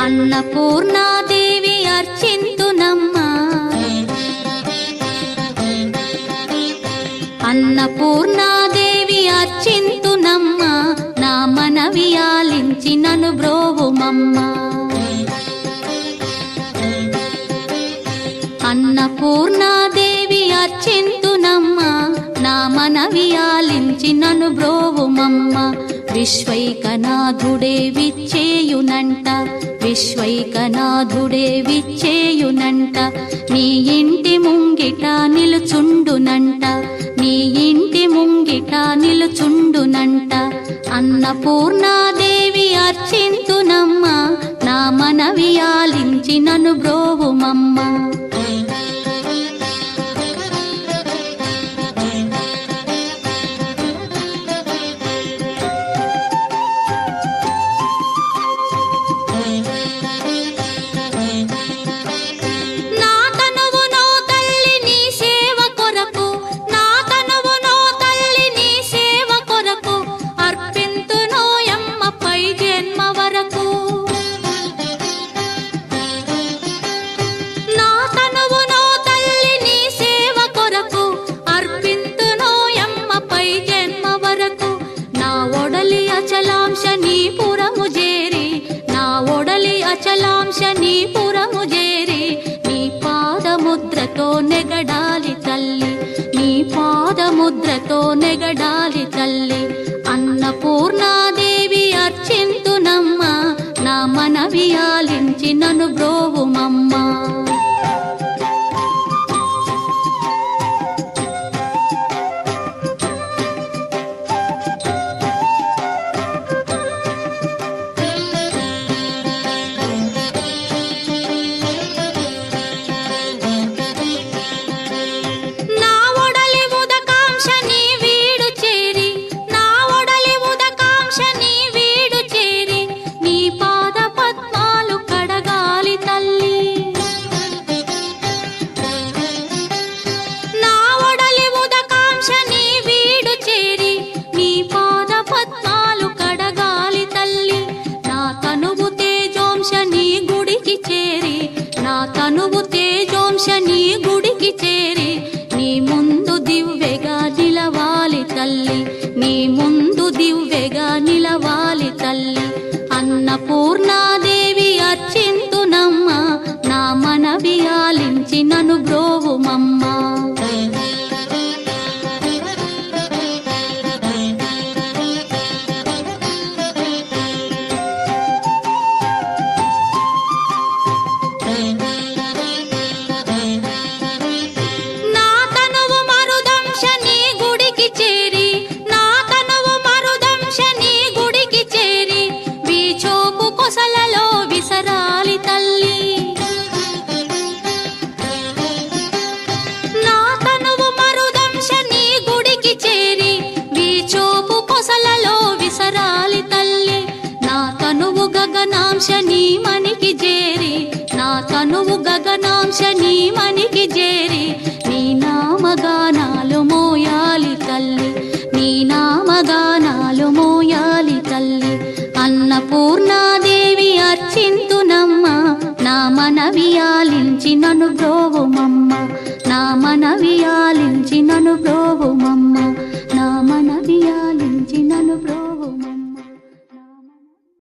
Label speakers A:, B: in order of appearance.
A: అన్నపూర్ణాదేవి అర్చింతునమ్మా, అన్నపూర్ణాదేవి అర్చింతునమ్మా, నా మనవి ఆలించి నన్ను బ్రోవుమమ్మా. అన్నపూర్ణాదేవి అర్చింతునమ్మా, నా మనవి ఆలించి నన్ను బ్రోవుమమ్మా. విశ్వైకనాథుడే విచ్చేయునంట, విశ్వైకనాథుడే విచ్చేయునంట, నీ ఇంటి ముంగిట నిలుచుండునంట, నీ ఇంటి ముంగిట నిలుచుండునంట. అన్నపూర్ణాదేవి అర్చింతునమ్మా, నా మనవి ఆలించి నన్ను బ్రోవుమమ్మా. అచలాంశ నీ పురము చేరి, నీ పాదముద్రతో నెగడాలి తల్లి, నీ పాదముద్రతో నెగడాలి తల్లి. అన్నపూర్ణాదేవి అర్చింతునమ్మా, నా మనవి ఆలించి నన్ను బ్రోవుమమ్మా. తనువు తేజోంశ నీ గుడికి చేరి, నీ ముందు దివ్వెగా నిలవాలి తల్లి, నీ ముందు దివ్వెగా నిలవాలి తల్లి. అన్నపూర్ణాదేవి అర్చింతునమ్మా, నా మనవి ఆలించి నన్ను బ్రోవుమమ్మా. గగనాంశ నీ మనికి చేరి, నా తనువు గగనాంశ నీ మనికి చేరి, నీ నామగానాలు మోయాలి తల్లి, నీ నామగానాలు మోయాలి తల్లి. అన్నపూర్ణాదేవి అర్చింతునమ్మా, నా మనవి ఆలించి నన్ను బ్రోవుమమ్మా, నా మనవి ఆలించి నన్ను బ్రోవుమమ్మా, నా మనవి ఆలించి నన్ను బ్రో